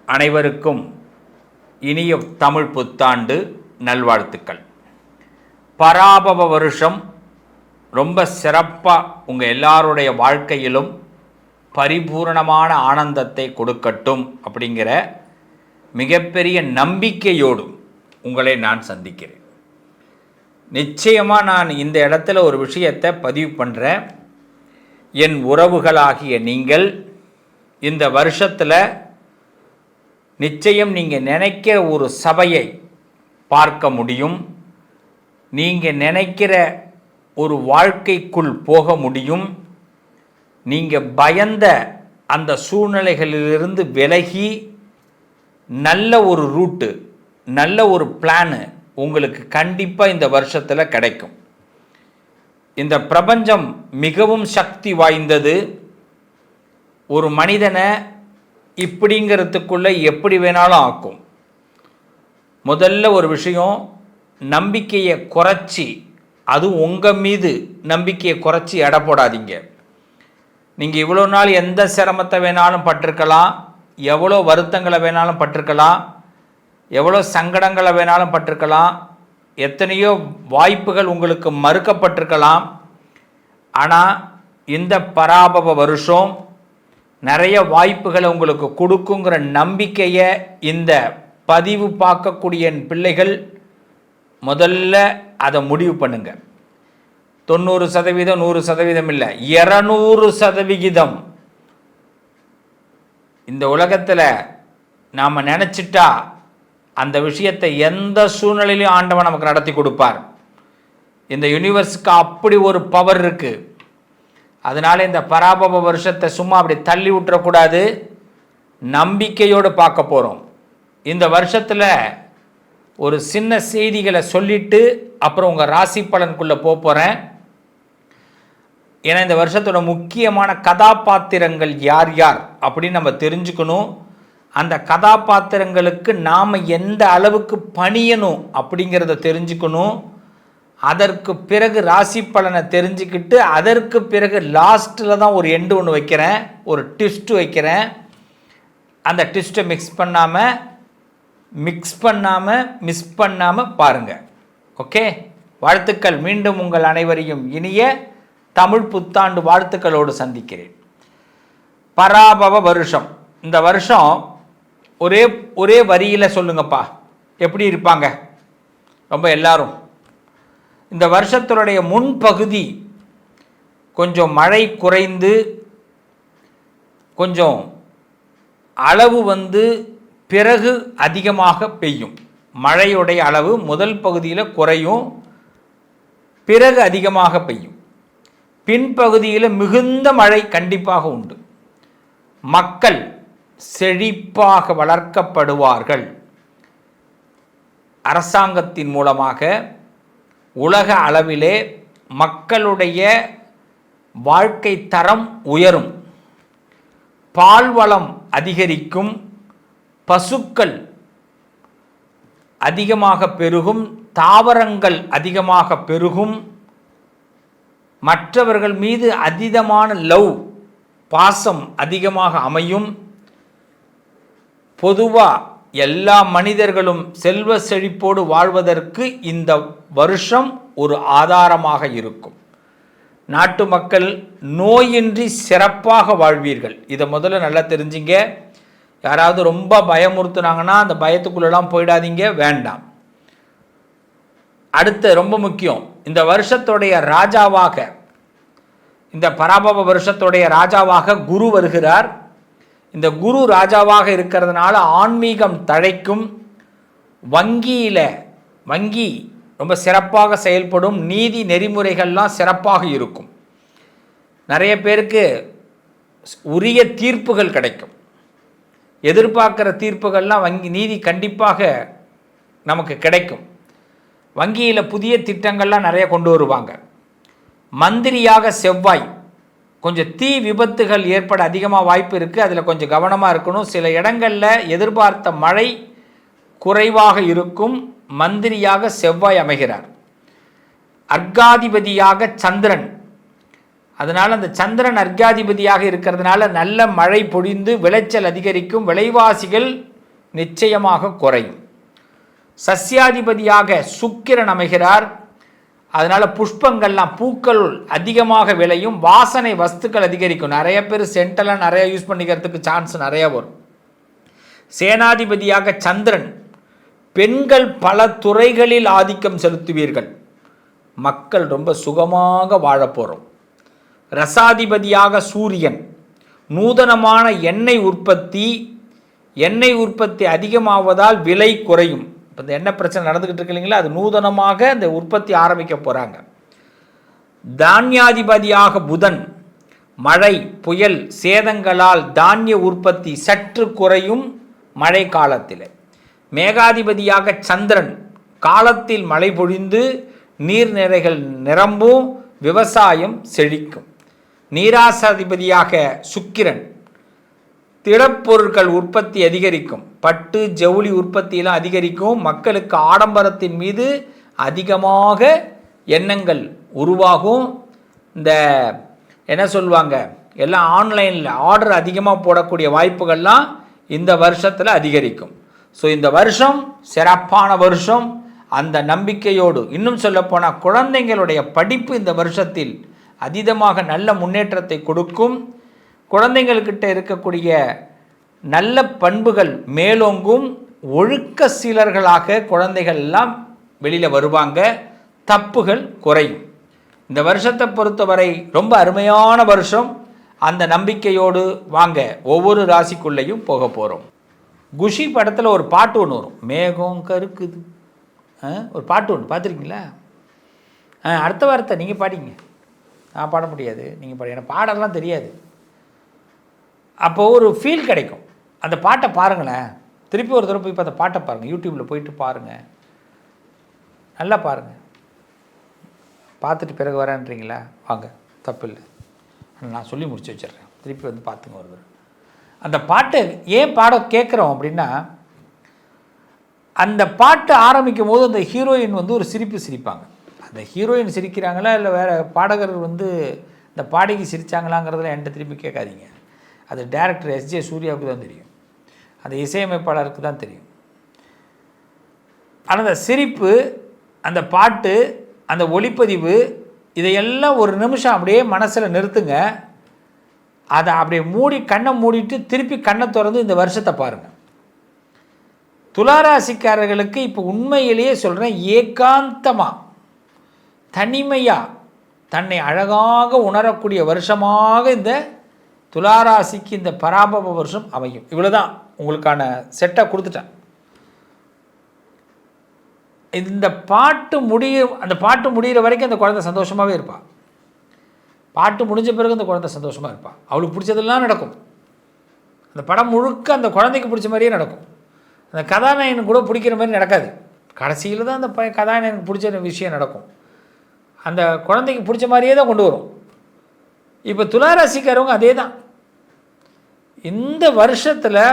அனைவருக்கும் இனிய தமிழ் புத்தாண்டு நல்வாழ்த்துக்கள். பராபவ வருஷம் ரொம்ப சிறப்பாக உங்கள் எல்லாருடைய வாழ்க்கையிலும் பரிபூரணமான ஆனந்தத்தை கொடுக்கட்டும் அப்படிங்கிற மிகப்பெரிய நம்பிக்கையோடு உங்களை நான் சந்திக்கிறேன். நிச்சயமாக நான் இந்த இடத்துல ஒரு விஷயத்தை பதிவு பண்ணுறேன். என் உறவுகளாகிய நீங்கள் இந்த வருஷத்தில் நிச்சயம் நீங்கள் நினைக்கிற ஒரு சபையை பார்க்க முடியும். நீங்கள் நினைக்கிற ஒரு வாழ்க்கைக்குள் போக முடியும். நீங்கள் பயந்த அந்த சூழ்நிலைகளிலிருந்து விலகி நல்ல ஒரு ரூட்டு, நல்ல ஒரு பிளானு உங்களுக்கு கண்டிப்பாக இந்த வருஷத்தில் கிடைக்கும். இந்த பிரபஞ்சம் மிகவும் சக்தி வாய்ந்தது. ஒரு மனிதனை இப்படிங்கிறதுக்குள்ளே எப்படி வேணாலும் ஆக்கும். முதல்ல ஒரு விஷயம், நம்பிக்கையை குறைச்சி, அது உங்கள் மீது நம்பிக்கையை குறைச்சி எடை போடாதீங்க. நீங்கள் இவ்வளோ நாள் எந்த சிரமத்தை வேணாலும் பட்டிருக்கலாம், எவ்வளோ வருத்தங்களை வேணாலும் பட்டிருக்கலாம், எவ்வளோ சங்கடங்களை வேணாலும் பட்டிருக்கலாம், எத்தனையோ வாய்ப்புகள் உங்களுக்கு மறுக்கப்பட்டிருக்கலாம். ஆனால் இந்த பராபவ வருஷம் நிறைய வாய்ப்புகளை உங்களுக்கு கொடுக்குங்கிற நம்பிக்கையை இந்த பதிவு பார்க்கக்கூடிய என் பிள்ளைகள் முதல்ல அதை முடிவு பண்ணுங்க. 90%, 100% இல்லை, 200%. இந்த உலகத்தில் நாம் நினச்சிட்டா அந்த விஷயத்தை எந்த சூழ்நிலையிலையும் ஆண்டவன் நமக்கு நடத்தி கொடுப்பார். இந்த யூனிவர்ஸுக்கு அப்படி ஒரு பவர் இருக்குது. அதனால் இந்த பராபவ வருஷத்தை சும்மா அப்படி தள்ளி விட்டுறக்கூடாது, நம்பிக்கையோடு பார்க்க போகிறோம். இந்த வருஷத்தில் ஒரு சின்ன செய்திகளை சொல்லிவிட்டு அப்புறம் உங்கள் ராசி பலனுக்குள்ளே போகிறேன். ஏன்னா இந்த வருஷத்தோட முக்கியமான கதாபாத்திரங்கள் யார் யார் அப்படின்னு நம்ம தெரிஞ்சுக்கணும். அந்த கதாபாத்திரங்களுக்கு நாம் எந்த அளவுக்கு பணியணும் அப்படிங்கிறத தெரிஞ்சுக்கணும். அதற்கு பிறகு ராசி பலனை தெரிஞ்சுக்கிட்டு அதற்கு பிறகு லாஸ்ட்டில் தான் ஒரு எண்டு ஒன்று வைக்கிறேன், ஒரு ட்விஸ்ட்டு வைக்கிறேன். அந்த ட்விஸ்ட்டை மிஸ் பண்ணாமல் பாருங்கள். ஓகே, வாழ்த்துக்கள். மீண்டும் உங்கள் அனைவரையும் இனிய தமிழ் புத்தாண்டு வாழ்த்துக்களோடு சந்திக்கிறேன். பராபவ வருஷம். இந்த வருஷம் ஒரே வரியில் சொல்லுங்கப்பா, எப்படி இருப்பாங்க ரொம்ப எல்லாரும்? இந்த வருஷத்தினுடைய முன்பகுதி கொஞ்சம் மழை குறைந்து கொஞ்சம் அளவு பிறகு அதிகமாக பெய்யும். மழையுடைய அளவு முதல் பகுதியில் குறையும், பிறகு அதிகமாக பெய்யும். பின்பகுதியில் மிகுந்த மழை கண்டிப்பாக உண்டு. மக்கள் செழிப்பாக வளர்க்கப்படுவார்கள். அரசாங்கத்தின் மூலமாக உலக அளவிலே மக்களுடைய வாழ்க்கை தரம் உயரும். பால்வளம் அதிகரிக்கும், பசுக்கள் அதிகமாக பெருகும், தாவரங்கள் அதிகமாக பெருகும். மற்றவர்கள் மீது அதீதமான லவ், பாசம் அதிகமாக அமையும். பொதுவாக எல்லா மனிதர்களும் செல்வ செழிப்போடு வாழ்வதற்கு இந்த வருஷம் ஒரு ஆதாரமாக இருக்கும். நாட்டு மக்கள் நோயின்றி சிறப்பாக வாழ்வீர்கள். இதை முதல்ல நல்லா தெரிஞ்சிங்க. யாராவது ரொம்ப பயமுறுத்துனாங்கன்னா அந்த பயத்துக்குள்ளெல்லாம் போயிடாதீங்க, வேண்டாம். அடுத்து ரொம்ப முக்கியம், இந்த வருஷத்துடைய ராஜாவாக, இந்த பராபவ வருஷத்துடைய ராஜாவாக குரு வருகிறார். இந்த குரு ராஜாவாக இருக்கிறதுனால ஆன்மீகம் தழைக்கும். வங்கி ரொம்ப சிறப்பாக செயல்படும். நீதி நெறிமுறைகள்லாம் சிறப்பாக இருக்கும். நிறைய பேருக்கு உரிய தீர்ப்புகள் கிடைக்கும். எதிர்பார்க்குற தீர்ப்புகள்லாம் நீதி கண்டிப்பாக நமக்கு கிடைக்கும். வங்கியில் புதிய திட்டங்கள்லாம் நிறைய கொண்டு வருவாங்க. மந்திரியாக செவ்வாய், கொஞ்சம் தீ விபத்துகள் ஏற்பட அதிகமாக வாய்ப்பு இருக்குது, அதில் கொஞ்சம் கவனமாக இருக்கணும். சில இடங்களில் எதிர்பார்த்த மழை குறைவாக இருக்கும். மந்திரியாக செவ்வாய் அமைகிறார். அர்காதிபதியாக சந்திரன், அதனால் அந்த சந்திரன் அர்காதிபதியாக இருக்கிறதுனால நல்ல மழை பொழிந்து விளைச்சல் அதிகரிக்கும். விலைவாசிகள் நிச்சயமாக குறையும். சஸ்யாதிபதியாக சுக்கிரன் அமைகிறார். அதனால் புஷ்பங்கள்லாம் பூக்கள் அதிகமாக விளையும், வாசனை வஸ்துக்கள் அதிகரிக்கும். நிறைய பேர் சென்டெல்லாம் நிறைய யூஸ் பண்ணிக்கிறதுக்கு சான்ஸ் நிறையா வரும். சேனாதிபதியாக சந்திரன், பெண்கள் பல துறைகளில் ஆதிக்கம் செலுத்துவீர்கள். மக்கள் ரொம்ப சுகமாக வாழப்போகிறோம். ரசாதிபதியாக சூரியன், நூதனமான எண்ணெய் உற்பத்தி அதிகமாவதால் விலை குறையும். இப்போ இந்த எண்ணெய் பிரச்சனை நடந்துக்கிட்டு இருக்கு இல்லைங்களா, அது நூதனமாக இந்த உற்பத்தி ஆரம்பிக்க போகிறாங்க. தானியாதிபதியாக புதன், மழை புயல் சேதங்களால் தானிய உற்பத்தி சற்று குறையும் மழை காலத்தில். மேகாதிபதியாக சந்திரன், காலத்தில் மழை பொழிந்து நீர்நிலைகள் நிரம்பும், விவசாயம் செழிக்கும். நீராசாதிபதியாக சுக்கிரன், திடப்பொருட்கள் உற்பத்தி அதிகரிக்கும், பட்டு ஜவுளி உற்பத்தியெல்லாம் அதிகரிக்கும். மக்களுக்கு ஆடம்பரத்தின் மீது அதிகமாக எண்ணங்கள் உருவாகும். இந்த என்ன சொல்லுவாங்க, எல்லாம் ஆன்லைனில் ஆர்டர் அதிகமாக போடக்கூடிய வாய்ப்புகள்லாம் இந்த வருஷத்தில் அதிகரிக்கும். ஸோ இந்த வருஷம் சிறப்பான வருஷம். அந்த நம்பிக்கையோடு, இன்னும் சொல்லப்போனால் குழந்தைங்களுடைய படிப்பு இந்த வருஷத்தில் அதீதமாக நல்ல முன்னேற்றத்தை கொடுக்கும். குழந்தைங்கள்கிட்ட இருக்கக்கூடிய நல்ல பண்புகள் மேலோங்கும். ஒழுக்க சீலர்களாக குழந்தைகள் எல்லாம் வெளியில் வருவாங்க. தப்புகள் குறையும். இந்த வருஷத்தை பொறுத்தவரை ரொம்ப அருமையான வருஷம். அந்த நம்பிக்கையோடு வாங்க ஒவ்வொரு ராசிக்குள்ளேயும் போக போகிறோம். குஷி படத்தில் ஒரு பாட்டு ஒன்று வரும், மேகம் கருக்குது. ஒரு பாட்டு ஒன்று பார்த்துருக்கீங்களா? அடுத்த வாரத்தை நீங்கள் பாடிங்க. நான் பாட முடியாது, நீங்கள் பாடி, எனக்கு பாடலாம் தெரியாது. அப்போது ஒரு ஃபீல் கிடைக்கும். அந்த பாட்டை பாருங்களேன், திருப்பி ஒரு தடவை போய் இப்போ அந்த பாட்டை பாருங்கள், யூடியூப்பில் போயிட்டு பாருங்கள், நல்லா பாருங்கள். பார்த்துட்டு பிறகு வரேன்றீங்களா? வாங்க, தப்பு இல்லை, நான் சொல்லி முடிச்சு வச்சிடுறேன். திருப்பி வந்து பார்த்துங்க ஒரு தடவை. அந்த பாட்டை ஏன் பாட கேட்குறோம் அப்படின்னா, அந்த பாட்டு ஆரம்பிக்கும் போது அந்த ஹீரோயின் வந்து ஒரு சிரிப்பு சிரிப்பாங்க. அந்த ஹீரோயின் சிரிக்கிறாங்களா இல்லை வேறு பாடகர் வந்து இந்த பாடகி சிரித்தாங்களாங்கிறதுல என்கிட்ட திருப்பி கேட்காதீங்க. அது டைரக்டர் எஸ்ஜே சூர்யாவுக்கு தான் தெரியும், அந்த இசையமைப்பாளருக்கு தான் தெரியும். ஆனால் அந்த சிரிப்பு, அந்த பாட்டு, அந்த ஒளிப்பதிவு, இதையெல்லாம் ஒரு நிமிஷம் அப்படியே மனசில் நிறுத்துங்க. அதை அப்படியே கண்ணை மூடிட்டு திருப்பி கண்ணை திறந்து இந்த வருஷத்தை பாருங்கள். துளாராசிக்காரர்களுக்கு இப்போ உண்மையிலேயே சொல்கிறேன், ஏகாந்தமாக தனிமையாக தன்னை அழகாக உணரக்கூடிய வருஷமாக இந்த துளாராசிக்கு இந்த பராபவ வருஷம் அமையும். இவ்வளோதான் உங்களுக்கான செட்டை கொடுத்துட்டேன். இந்த பாட்டு அந்த பாட்டு முடிகிற வரைக்கும் அந்த குழந்தை சந்தோஷமாகவே இருப்பாள். பாட்டு முடிஞ்ச பிறகு அந்த குழந்தை சந்தோஷமாக இருப்பாள். அவளுக்கு பிடிச்சதெல்லாம் நடக்கும். அந்த படம் முழுக்க அந்த குழந்தைக்கு பிடிச்ச மாதிரியே நடக்கும். அந்த கதாநாயகனுக்கு கூட பிடிக்கிற மாதிரி நடக்காது. கடைசியில் தான் அந்த கதாநாயகனுக்கு பிடிச்ச விஷயம் நடக்கும். அந்த குழந்தைக்கு பிடிச்ச மாதிரியே தான் கொண்டு வரும். இப்போ துளாராசிக்காரவங்க அதே தான். இந்த வருஷத்தில்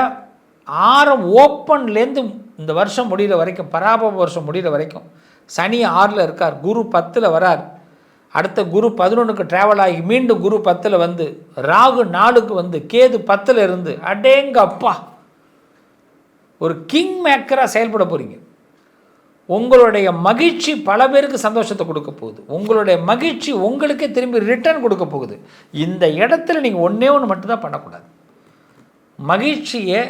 ஓப்பன்லேருந்து இந்த வருஷம் முடிகிற வரைக்கும், பராபவ வருஷம் முடிகிற வரைக்கும் சனி 6ல் இருக்கார், குரு 10ல் வரார். அடுத்த குரு 11க்கு ட்ராவல் ஆகி மீண்டும் குரு 10ல் வந்து, ராகு 4க்கு வந்து, கேது 10ல் இருந்து, அடேங்க அப்பா, ஒரு கிங் மேக்கராக செயல்பட போகிறீங்க. உங்களுடைய மகிழ்ச்சி பல பேருக்கு சந்தோஷத்தை கொடுக்க போகுது. உங்களுடைய மகிழ்ச்சி உங்களுக்கே திரும்பி ரிட்டர்ன் கொடுக்க போகுது. இந்த இடத்துல நீங்கள் ஒன்றே ஒன்று மட்டும்தான் பண்ணக்கூடாது, மகிழ்ச்சியை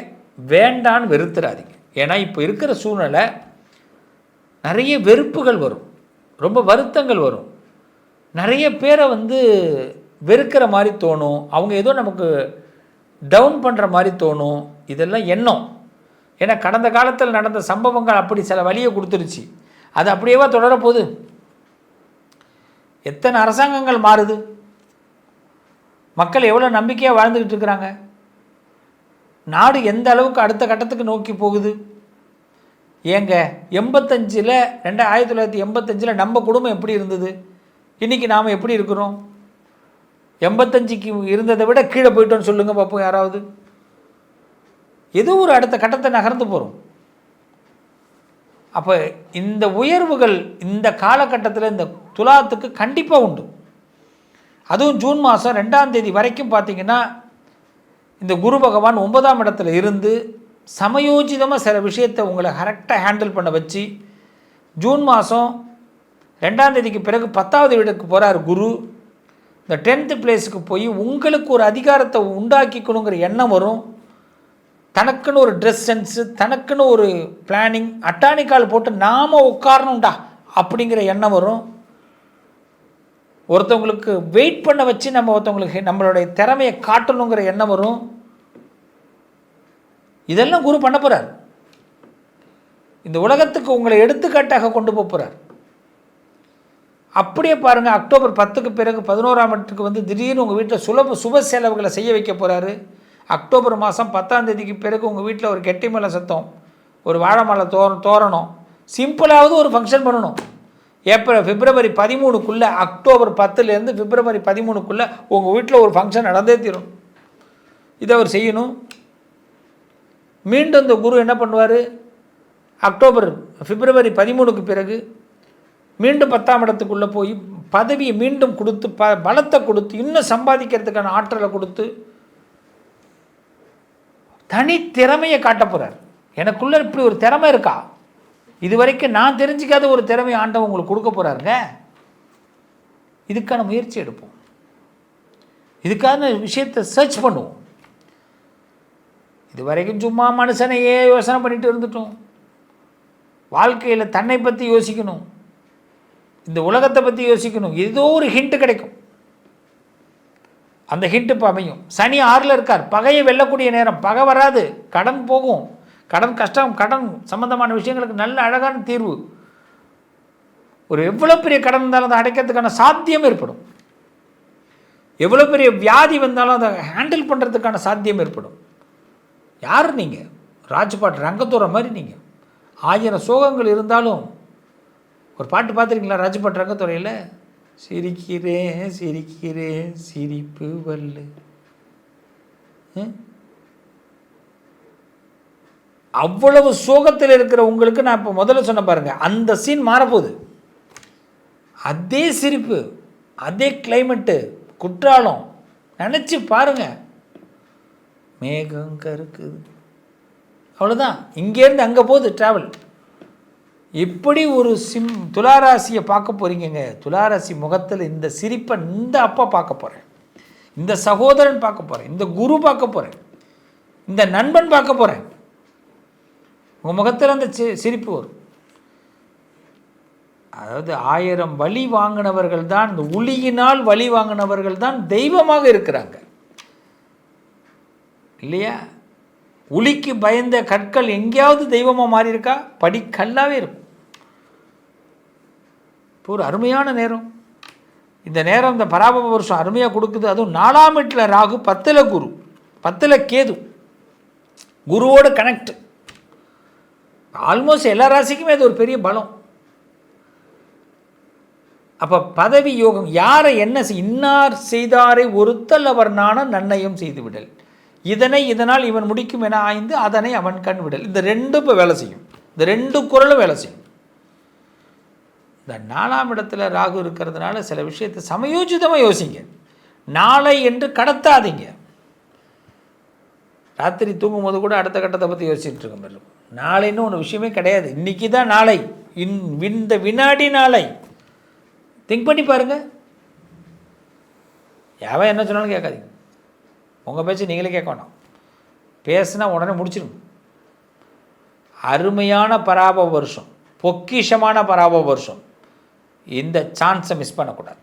வேண்டான்னு வெறுத்துறாதீங்க. ஏன்னா இப்போ இருக்கிற சூழ்நிலை நிறைய வெறுப்புகள் வரும், ரொம்ப வருத்தங்கள் வரும், நிறைய பேரை வந்து வெறுக்கிற மாதிரி தோணும், அவங்க ஏதோ நமக்கு டவுன் பண்ணுற மாதிரி தோணும். இதெல்லாம் எண்ணம். ஏன்னா கடந்த காலத்தில் நடந்த சம்பவங்கள் அப்படி சில வழியை கொடுத்துருச்சு. அது அப்படியேவா தொடரப்போகுது? எத்தனை அரசாங்கங்கள் மாறுது, மக்கள் எவ்வளோ நம்பிக்கையாக வாழ்ந்துக்கிட்டு இருக்கிறாங்க, நாடு எந்த அளவுக்கு அடுத்த கட்டத்துக்கு நோக்கி போகுது. ஏங்க 1985 நம்ம குடும்பம் எப்படி இருந்தது, இன்றைக்கி நாம் எப்படி இருக்கிறோம்? 85க்கு இருந்ததை விட கீழே போயிட்டோன்னு சொல்லுங்கள் பார்ப்போம் யாராவது. ஏதோ ஒரு அடுத்த கட்டத்தை நகர்ந்து போகிறோம். அப்போ இந்த உயர்வுகள் இந்த காலகட்டத்தில் இந்த துலாத்துக்கு கண்டிப்பாக உண்டு. அதுவும் ஜூன் மாதம் 2ஆம் தேதி வரைக்கும் பார்த்திங்கன்னா இந்த குரு பகவான் 9ஆம் இடத்துல இருந்து சமயோஜிதமாக சில விஷயத்தை உங்களை கரெக்டாக ஹேண்டில் பண்ண வச்சு ஜூன் மாதம் 2ஆம் தேதிக்கு பிறகு 10வது வீட்டுக்கு போகிறார் குரு. இந்த 10th பிளேஸுக்கு போய் உங்களுக்கு ஒரு அதிகாரத்தை உண்டாக்கிக்கணுங்கிற எண்ணம் வரும். தனக்குன்னு ஒரு ட்ரெஸ் சென்ஸு, தனக்குன்னு ஒரு பிளானிங், அட்டானிக்கால் போட்டு நாம் உட்காரணும்டா அப்படிங்கிற எண்ணம் வரும். ஒருத்தவங்களுக்கு வெயிட் பண்ண வச்சு நம்ம ஒருத்தவங்களுக்கு நம்மளுடைய திறமையை காட்டணுங்கிற எண்ணம் வரும். இதெல்லாம் குரு பண்ண போகிறார். இந்த உலகத்துக்கு உங்களை எடுத்துக்காட்டாக கொண்டு போகிறார். அப்படியே பாருங்கள், அக்டோபர் 10க்கு பிறகு 11ஆம் இடத்துக்கு வந்து திடீர்னு உங்கள் வீட்டில் சுப செலவுகளை செய்ய வைக்க போகிறாரு. அக்டோபர் மாதம் 10ஆம் தேதிக்கு பிறகு உங்கள் வீட்டில் ஒரு கெட்டி மலை சத்தம், ஒரு வாழை மலை தோரணும், சிம்பிளாவது ஒரு ஃபங்க்ஷன் பண்ணணும். பிப்ரவரி 13க்குள்ளே, அக்டோபர் 10லேருந்து பிப்ரவரி 13க்குள்ளே உங்கள் வீட்டில் ஒரு ஃபங்க்ஷன் நடந்தே தீரும். இதை அவர் செய்யணும். மீண்டும் இந்த குரு என்ன பண்ணுவார், பிப்ரவரி 13க்கு பிறகு மீண்டும் 10ஆம் இடத்துக்குள்ளே போய் பதவியை மீண்டும் கொடுத்து பலத்தை கொடுத்து இன்னும் சம்பாதிக்கிறதுக்கான ஆற்றலை கொடுத்து தனித்திறமையை காட்ட போகிறார். எனக்குள்ளே இப்படி ஒரு திறமை இருக்கா, இது வரைக்கும் நான் தெரிஞ்சிக்காத ஒரு திறமை ஆண்டவன் உங்களுக்கு கொடுக்க போகிறாருங்க. இதுக்கான முயற்சி எடுப்போம், இதுக்கான விஷயத்தை சர்ச் பண்ணுவோம். இது வரைக்கும் சும்மா மனுஷனையே யோசனை பண்ணிட்டு இருந்துட்டோம். வாழ்க்கையில் தன்னை பற்றி யோசிக்கணும், இந்த உலகத்தை பற்றி யோசிக்கணும். ஏதோ ஒரு ஹிண்ட்டு கிடைக்கும், அந்த ஹிண்ட்டு இப்போ அமையும். சனி 6ல் இருக்கார், பகையை வெல்லக்கூடிய நேரம். பகை வராது, கடன் போகும், கடன் கஷ்டம், கடன் சம்பந்தமான விஷயங்களுக்கு நல்ல அழகான தீர்வு. ஒரு எவ்வளோ பெரிய கடன் இருந்தாலும் அதை அடைக்கிறதுக்கான சாத்தியம் ஏற்படும். எவ்வளோ பெரிய வியாதி வந்தாலும் அதை ஹேண்டில் பண்ணுறதுக்கான சாத்தியம் ஏற்படும். யார் நீங்கள்? ராஜ்பாட் ரங்கத்துறை மாதிரி நீங்கள் 1000 சோகங்கள் இருந்தாலும். ஒரு பாட்டு பார்த்துருக்கீங்களா ராஜ்பாட் ரங்கத்துறையில்? சிரிக்கிறேன் சிரிக்கிறேன் சிரிப்பு வல்லு. அவ்வளவு சோகத்தில் இருக்கிற உங்களுக்கு நான் இப்போ முதல்ல சொன்ன பாருங்க, அந்த சீன் மாறப்போகுது. அதே சிரிப்பு, அதே கிளைமேட்டு, குற்றாலம் நினச்சி பாருங்க. மேகம் கருக்குது, அவ்வளோதான். இங்கேருந்து அங்கே போகுது ட்ராவல். இப்படி ஒரு துளாராசியை பார்க்க போகிறீங்க. துளாராசி முகத்தில் இந்த சிரிப்பை இந்த அப்பா பார்க்க போகிறேன், இந்த சகோதரன் பார்க்க போகிறேன், இந்த குரு பார்க்க போகிறேன், இந்த நண்பன் பார்க்க போகிறேன். உங்கள் முகத்தில் அந்த சிரிப்பு வரும். அதாவது 1000 வழி வாங்கினவர்கள் தான், இந்த உளியினால் வழி வாங்கினவர்கள் தான் தெய்வமாக இருக்கிறாங்க இல்லையா? உளிக்கு பயந்த கற்கள் எங்கேயாவது தெய்வமாக மாறி இருக்கா? படிக்கல்லாவே இருக்கும். இப்போ ஒரு அருமையான நேரம். இந்த நேரம் இந்த பராபவ வருஷம் அருமையாக கொடுக்குது. அதுவும் 4ஆம் வீட்டில் ராகு, 10ல் குரு, 10ல் கேது, குருவோட கனெக்ட். ஆல்மோஸ்ட் எல்லா ராசிக்குமே அது ஒரு பெரிய பலம். அப்போ பதவி யோகம். யாரை என்ன இன்னார் செய்தாரை ஒருத்தல் அவர் நாண நன்னயம் செய்து விடல், இதனால் இவன் முடிக்கும் என ஆய்ந்து அதனை அவன் கண் விடல். இந்த ரெண்டும் இப்போ வேலை செய்யும், இந்த 2 குறளும் வேலை செய்யும். இந்த 4ஆம் இடத்துல ராகு இருக்கிறதுனால சில விஷயத்தை சமயோஜிதமாக யோசிங்க. நாளை என்று கடத்தாதீங்க. ராத்திரி தூங்கும் போது கூட அடுத்த கட்டத்தை பற்றி யோசிச்சுட்டு இருக்க மாதிரி இருக்கும். நாளைன்னு ஒன்று விஷயமே கிடையாது. இன்றைக்கி தான் நாளை, இந்த வினாடி நாளை. திங்க் பண்ணி பாருங்கள். யாவன் என்ன சொன்னாலும் கேட்காதீங்க. உங்கள் பேச்சு நீங்களே கேட்க வேண்டாம். பேசுனா உடனே முடிச்சிடும். அருமையான பராபவ வருஷம், பொக்கிஷமான பராபவ வருஷம். இந்த சான்ஸை மிஸ் பண்ணக்கூடாது.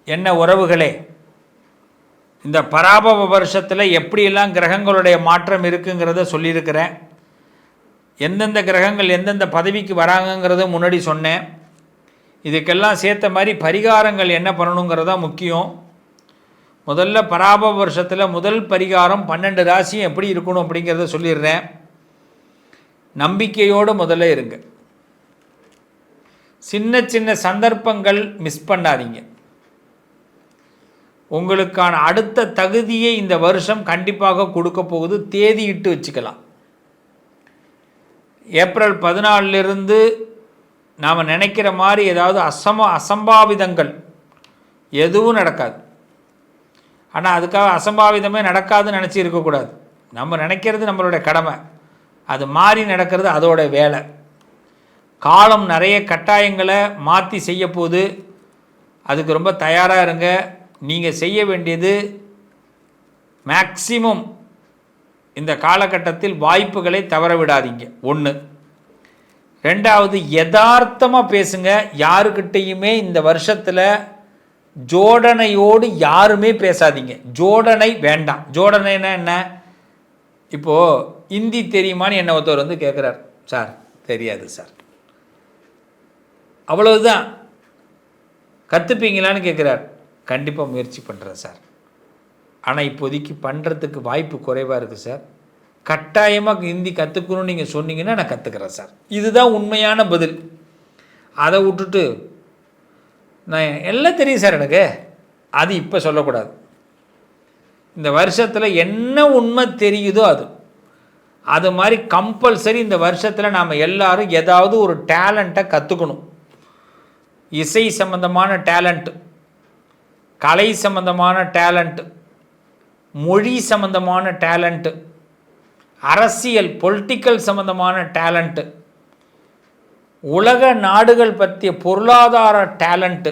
என்ன உறவுகளே, இந்த பராபவ வருஷத்தில் எப்படியெல்லாம் கிரகங்களுடைய மாற்றம் இருக்குங்கிறத சொல்லியிருக்கிறேன். எந்தெந்த கிரகங்கள் எந்தெந்த பதவிக்கு வராங்கங்கிறத முன்னாடி சொன்னேன். இதுக்கெல்லாம் சேர்த்த மாதிரி பரிகாரங்கள் என்ன பண்ணணுங்கிறதா முக்கியம். முதல்ல பராபவ வருஷத்தில் முதல் பரிகாரம் 12 ராசியும் எப்படி இருக்கணும் அப்படிங்கிறத சொல்லிடுறேன். நம்பிக்கையோடு முதல்ல இருங்க. சின்ன சின்ன சந்தர்ப்பங்கள் மிஸ் பண்ணாதீங்க. உங்களுக்கான அடுத்த தகுதியை இந்த வருஷம் கண்டிப்பாக கொடுக்க போகுது. தேதி இட்டு வச்சுக்கலாம். ஏப்ரல் 14லிருந்து நாம் நினைக்கிற மாதிரி ஏதாவது அசம்பாவிதங்கள் எதுவும் நடக்காது. ஆனால் அதுக்காக அசம்பாவிதமே நடக்காதுன்னு நினச்சி இருக்கக்கூடாது. நம்ம நினைக்கிறது நம்மளுடைய கடமை. அது மாறி நடக்கிறது அதோட வேலை. காலம் நிறைய கட்டாயங்களை மாற்றி செய்ய போது, அதுக்கு ரொம்ப தயாராக இருங்க. நீங்கள் செய்ய வேண்டியது மேக்சிமம் இந்த காலகட்டத்தில் வாய்ப்புகளை தவற விடாதீங்க. 1. 2வது, யதார்த்தமாக பேசுங்க. யாருக்கிட்டையுமே இந்த வருஷத்தில் ஜோடனையோடு யாருமே பேசாதீங்க. ஜோடனை வேண்டாம். ஜோடனைன்னா என்ன? இப்போது ஹிந்தி தெரியுமான்னு என்ன ஒருத்தர் வந்து கேட்குறார். சார் தெரியாது சார். அவ்வளவுதான். கற்றுப்பீங்களான்னு கேட்குறார். கண்டிப்பாக முயற்சி பண்ணுறேன் சார். ஆனால் இப்போதைக்கு பண்ணுறதுக்கு வாய்ப்பு குறைவாக இருக்குது சார். கட்டாயமாக ஹிந்தி கற்றுக்கணும்னு நீங்கள் சொன்னீங்கன்னா நான் கற்றுக்கிறேன் சார். இதுதான் உண்மையான பதில். அதை விட்டுட்டு நான் எல்லாம் தெரியும் சார் எனக்கு, அது இப்போ சொல்லக்கூடாது. இந்த வருஷத்தில் என்ன உண்மை தெரியுதோ அது மாதிரி கம்பல்சரி இந்த வருஷத்தில் நாம் எல்லாரும் ஏதாவது ஒரு டேலண்ட்டை கற்றுக்கணும். இசை சம்பந்தமான டேலண்ட்டு, கலை சம்பந்தமான டேலண்ட்டு, மொழி சம்பந்தமான டேலண்ட்டு, அரசியல் பொலிட்டிக்கல் சம்பந்தமான டேலண்ட்டு, உலக நாடுகள் பற்றிய பொருளாதார டேலண்ட்டு,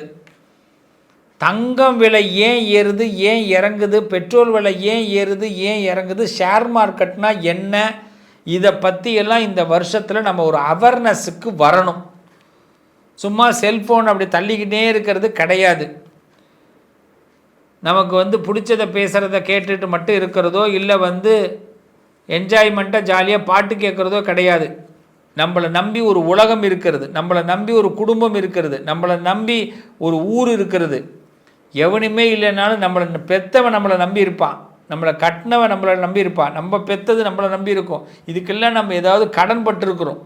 தங்கம் விலை ஏன் ஏறுது ஏன் இறங்குது, பெட்ரோல் விலை ஏன் ஏறுது ஏன் இறங்குது, ஷேர் மார்க்கெட்னா என்ன, இதை பற்றியெல்லாம் இந்த வருஷத்தில் நம்ம ஒரு அவேர்னஸுக்கு வரணும். சும்மா செல்ஃபோன் அப்படி தள்ளிக்கிட்டே இருக்கிறது கிடையாது. நமக்கு வந்து பிடிச்சதை பேசுகிறத கேட்டுட்டு மட்டும் இருக்கிறதோ இல்லை வந்து என்ஜாய்மெண்ட்டாக ஜாலியாக பாட்டு கேட்குறதோ கிடையாது. நம்மளை நம்பி ஒரு உலகம் இருக்கிறது, நம்மளை நம்பி ஒரு குடும்பம் இருக்கிறது, நம்மளை நம்பி ஒரு ஊர் இருக்கிறது. எவனுமே இல்லைனாலும் நம்மளை பெற்றவன் நம்மளை நம்பி இருப்பான், நம்மளை கட்டினவன் நம்மளை நம்பி இருப்பான், நம்ம பெற்றது நம்மளை நம்பி இருக்கோம். இதுக்கெல்லாம் நம்ம ஏதாவது கடன் பட்டிருக்கிறோம்.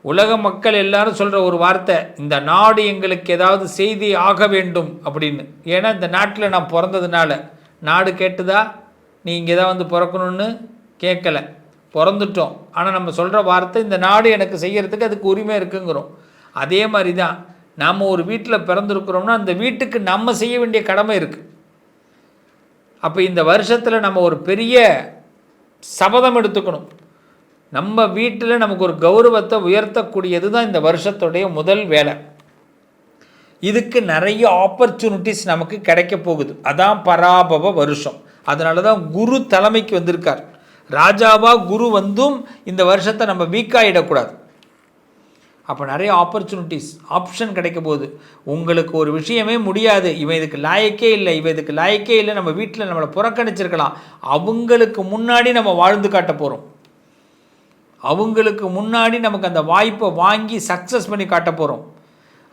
உலக மக்கள் எல்லாரும் சொல்கிற ஒரு வார்த்தை, இந்த நாடு எங்களுக்கு ஏதாவது செய்தி ஆக வேண்டும் அப்படின்னு. ஏன்னா இந்த நாட்டில் நான் பிறந்ததுனால. நாடு கேட்டுதா? நீ இங்கே தான் வந்து பிறக்கணும்னு கேட்கல, பிறந்துட்டோம். ஆனால் நம்ம சொல்கிற வார்த்தை, இந்த நாடு எனக்கு செய்கிறதுக்கு அதுக்கு உரிமை இருக்குங்கிறோம். அதே மாதிரி தான் நாம் ஒரு வீட்டில் பிறந்திருக்கிறோம்னா அந்த வீட்டுக்கு நம்ம செய்ய வேண்டிய கடமை இருக்குது. அப்போ இந்த வருஷத்தில் நம்ம ஒரு பெரிய சபதம் எடுத்துக்கணும். நம்ம வீட்டில் நமக்கு ஒரு கௌரவத்தை உயர்த்தக்கூடியது தான் இந்த வருஷத்துடைய முதல் வேலை. இதுக்கு நிறைய ஆப்பர்ச்சுனிட்டிஸ் நமக்கு கிடைக்க போகுது. அதான் பராபவ வருஷம். அதனால தான் குரு தலைமைக்கு வந்திருக்கார். ராஜாவாக குரு வந்தும் இந்த வருஷத்தை நம்ம வீக்காகிடக்கூடாது. அப்போ நிறைய ஆப்பர்ச்சுனிட்டிஸ், ஆப்ஷன் கிடைக்க போகுது. உங்களுக்கு ஒரு விஷயமே முடியாது, இவன் இதுக்கு லாயக்கே இல்லை, இவன் இதுக்கு லாயக்கே இல்லை, நம்ம வீட்டில் நம்மளை புறக்கணிச்சிருக்கலாம், அவங்களுக்கு முன்னாடி நம்ம வாழ்ந்து காட்ட போகிறோம். அவங்களுக்கு முன்னாடி நமக்கு அந்த வாய்ப்பை வாங்கி சக்ஸஸ் பண்ணி காட்ட போகிறோம்.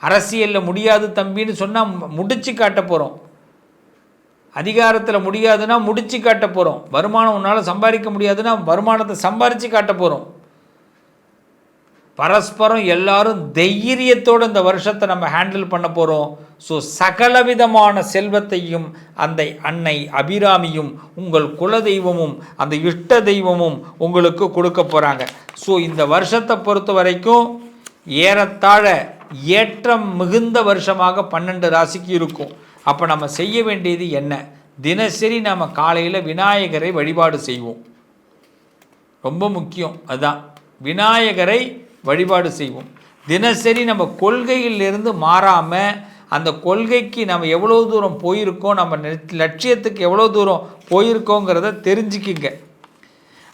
அரசியலில் முடியாது தம்பின்னு சொன்னால் முடிச்சு காட்ட போகிறோம். அதிகாரத்தில் முடியாதுன்னா முடிச்சு காட்ட போகிறோம். வருமானம் உன்னால் சம்பாதிக்க முடியாதுன்னா வருமானத்தை சம்பாரித்து காட்ட போகிறோம். பரஸ்பரம் எல்லாரும் தைரியத்தோடு இந்த வருஷத்தை நம்ம ஹேண்டில் பண்ண போகிறோம். ஸோ சகலவிதமான செல்வத்தையும் அந்த அன்னை அபிராமியும் உங்கள் குலதெய்வமும் அந்த இஷ்ட தெய்வமும் உங்களுக்கு கொடுக்க போகிறாங்க. ஸோ இந்த வருஷத்தை பொறுத்த வரைக்கும் ஏறத்தாழ ஏற்றம் மிகுந்த வருஷமாக 12 ராசிக்கு இருக்கும். அப்போ நம்ம செய்ய வேண்டியது என்ன? தினசரி நாம் காலையில் விநாயகரை வழிபாடு செய்வோம். ரொம்ப முக்கியம் அதுதான். விநாயகரை வழிபாடு செய்வோம். தினசரி நம்ம கொள்கையிலிருந்து மாறாமல் அந்த கொள்கைக்கு நம்ம எவ்வளோ தூரம் போயிருக்கோம், நம்ம லட்சியத்துக்கு எவ்வளோ தூரம் போயிருக்கோங்கிறத தெரிஞ்சுக்கிங்க.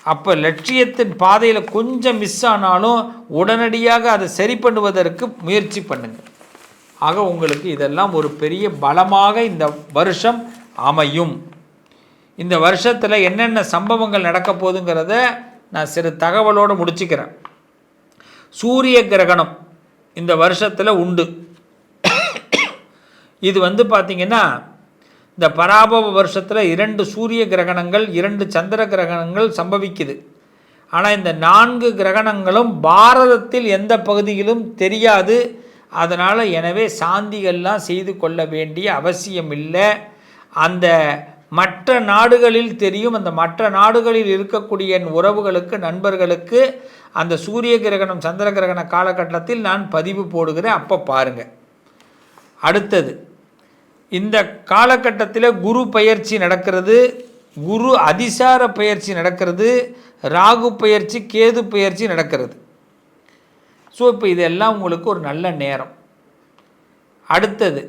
அப்போ லட்சியத்தின் பாதையில் கொஞ்சம் மிஸ் ஆனாலும் உடனடியாக அதை சரி பண்ணுவதற்கு முயற்சி பண்ணுங்கள். ஆக உங்களுக்கு இதெல்லாம் ஒரு பெரிய பலமாக இந்த வருஷம் அமையும். இந்த வருஷத்தில் என்னென்ன சம்பவங்கள் நடக்க போகுதுங்கிறத நான் சிறு தகவலோடு முடிச்சுக்கிறேன். சூரிய கிரகணம் இந்த வருஷத்தில் உண்டு. இது வந்து பார்த்திங்கன்னா இந்த பராபவ வருஷத்தில் 2 சூரிய கிரகணங்கள் 2 சந்திர கிரகணங்கள் சம்பவிக்குது. ஆனால் இந்த 4 கிரகணங்களும் பாரதத்தில் எந்த பகுதியிலும் தெரியாது. அதனால் எனவே சாந்திகள்லாம் செய்து கொள்ள வேண்டிய அவசியம் இல்லை. அந்த மற்ற நாடுகளில் தெரியும். அந்த மற்ற நாடுகளில் இருக்கக்கூடிய என் உறவுகளுக்கு நண்பர்களுக்கு அந்த சூரிய கிரகணம் சந்திர கிரகண காலகட்டத்தில் நான் பதிவு போடுகிறேன், அப்போ பாருங்கள். அடுத்தது, இந்த காலகட்டத்தில் குரு பயிற்சி நடக்கிறது. குரு அதிசார பெயர்ச்சி நடக்கிறது, ராகு பெயர்ச்சி, கேது பெயர்ச்சி நடக்கிறது. ஸோ இப்போ இதெல்லாம் உங்களுக்கு ஒரு நல்ல நேரம். அடுத்தது,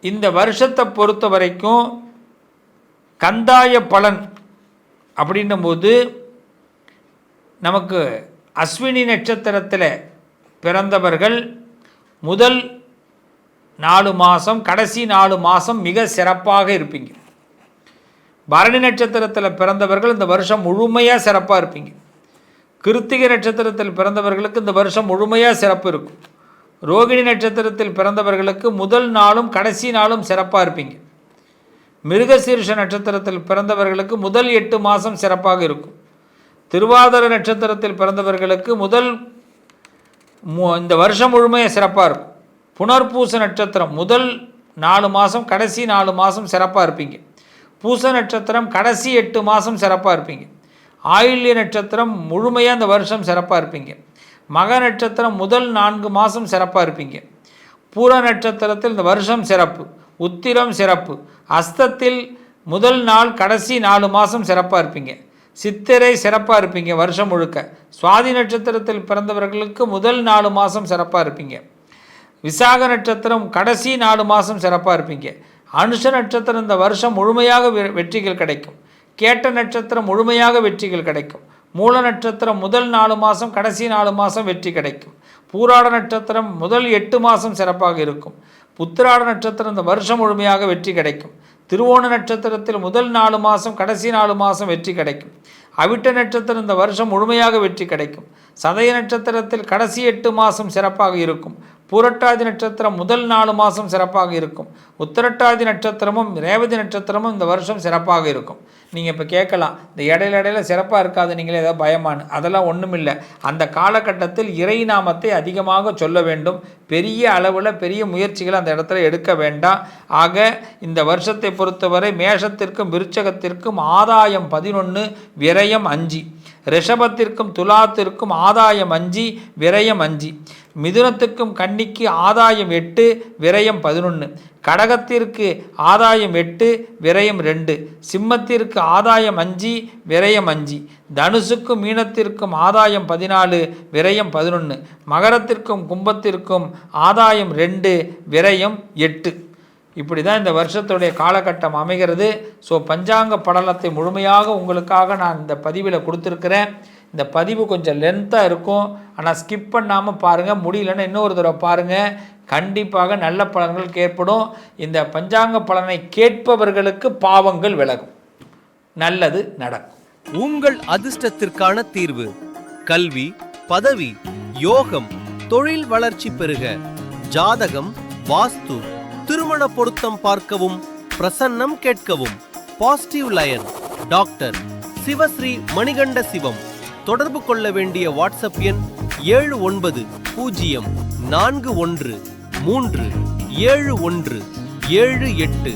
இந்த வருஷத்தை பொறுத்த வரைக்கும் கந்தாய பலன் அப்படின்னும்போது நமக்கு அஸ்வினி நட்சத்திரத்தில் பிறந்தவர்கள் முதல் 4 மாதம், கடைசி 4 மாதம் மிக சிறப்பாக இருப்பீங்க. பரணி நட்சத்திரத்தில் பிறந்தவர்கள் இந்த வருஷம் முழுமையாக சிறப்பாக இருப்பீங்க. கிருத்திகை நட்சத்திரத்தில் பிறந்தவர்களுக்கு இந்த வருஷம் முழுமையாக சிறப்பு இருக்கும். ரோகிணி நட்சத்திரத்தில் பிறந்தவர்களுக்கு முதல் நாளும் கடைசி நாளும் சிறப்பாக இருப்பீங்க. மிருகசீர்ஷ நட்சத்திரத்தில் பிறந்தவர்களுக்கு முதல் 8 மாதம் சிறப்பாக இருக்கும். திருவாதிரை நட்சத்திரத்தில் பிறந்தவர்களுக்கு இந்த வருஷம் முழுமையாக சிறப்பாக இருக்கும். புனர்பூச நட்சத்திரம் முதல் 4 மாதம், கடைசி 4 மாதம் சிறப்பாக இருப்பீங்க. பூச நட்சத்திரம் கடைசி 8 மாதம் சிறப்பாக இருப்பீங்க. ஆயில்ய நட்சத்திரம் முழுமையாக இந்த வருஷம் சிறப்பாக இருப்பீங்க. மக நட்சத்திரம் முதல் 4 மாதம் சிறப்பாக இருப்பீங்க. பூர நட்சத்திரத்தில் இந்த வருஷம் சிறப்பு. உத்திரம் சிறப்பு. அஸ்தத்தில் முதல் நாள் கடைசி 4 மாதம் சிறப்பாக இருப்பீங்க. சித்திரை சிறப்பாக இருப்பீங்க வருஷம் முழுக்க. சுவாதி நட்சத்திரத்தில் பிறந்தவர்களுக்கு முதல் 4 மாதம் சிறப்பாக இருப்பீங்க. விசாக நட்சத்திரம் கடைசி 4 மாதம் சிறப்பாக இருப்பீங்க. அனுஷ நட்சத்திரம் இந்த வருஷம் முழுமையாக வெற்றிகள் கிடைக்கும். கேட்ட நட்சத்திரம் முழுமையாக வெற்றிகள் கிடைக்கும். மூல நட்சத்திரம் முதல் 4 மாதம், கடைசி 4 மாதம் வெற்றி கிடைக்கும். பூராட நட்சத்திரம் முதல் 8 மாதம் சிறப்பாக இருக்கும். புத்திராட நட்சத்திரம் இந்த வருஷம் முழுமையாக வெற்றி கிடைக்கும். திருவோண நட்சத்திரத்தில் முதல் 4 மாதம், கடைசி 4 மாதம் வெற்றி கிடைக்கும். அவிட்ட நட்சத்திரம் இந்த வருஷம் முழுமையாக வெற்றி கிடைக்கும். சதய நட்சத்திரத்தில் கடைசி 8 மாதம் சிறப்பாக இருக்கும். பூரட்டாதி நட்சத்திரம் முதல் 4 மாதம் சிறப்பாக இருக்கும். உத்திரட்டாதி நட்சத்திரமும் ரேவதி நட்சத்திரமும் இந்த வருஷம் சிறப்பாக இருக்கும். நீங்கள் இப்போ கேட்கலாம், இந்த இடையில சிறப்பாக இருக்காது, நீங்களே ஏதாவது பயமானு. அதெல்லாம் ஒன்றும் இல்லை. அந்த காலகட்டத்தில் இறை நாமத்தை அதிகமாக சொல்ல வேண்டும். பெரிய அளவில் பெரிய முயற்சிகளை அந்த இடத்துல எடுக்க வேண்டாம். ஆக இந்த வருஷத்தை பொறுத்தவரை மேஷத்திற்கும் விருச்சகத்திற்கும் ஆதாயம் 11, விரயம் 5. ரிஷபத்திற்கும் துலாத்திற்கும் ஆதாயம் 5, விரயம் 5. மிதுனத்துக்கும் கன்னிக்கு ஆதாயம் 8, விரயம் 11. கடகத்திற்கு ஆதாயம் 8, விரயம் 2. சிம்மத்திற்கு ஆதாயம் 5, விரயம் 5. தனுசுக்கும் மீனத்திற்கும் ஆதாயம் 14, விரயம் 11. மகரத்திற்கும் கும்பத்திற்கும் ஆதாயம் 2, விரயம் 8. இப்படி தான் இந்த வருஷத்துடைய காலகட்டம் அமைகிறது. ஸோ பஞ்சாங்க படலத்தை முழுமையாக உங்களுக்காக நான் இந்த பதிவில் கொடுத்துருக்கிறேன். இந்த பதிவு கொஞ்சம் லென்த்தாக இருக்கும், ஆனால் ஸ்கிப் பண்ணாமல் பாருங்கள். முடியலன்னு இன்னொரு தடவை பாருங்கள். கண்டிப்பாக நல்ல பலன்கள் ஏற்படும். இந்த பஞ்சாங்க பலனை கேட்பவர்களுக்கு பாவங்கள் விலகும், நல்லது நடக்கும். உங்கள் அதிர்ஷ்டத்திற்கான தீர்வு: கல்வி, பதவி, யோகம், தொழில் வளர்ச்சி பெருக, ஜாதகம், வாஸ்து, திருமண பொருத்தம் பார்க்கவும், பிரசன்னம் கேட்கவும். Positive lion doctor Sivasri Manikanda Sivam. தொடர்பு கொள்ள வேண்டிய வாட்ஸ்அப் எண் 7904137178.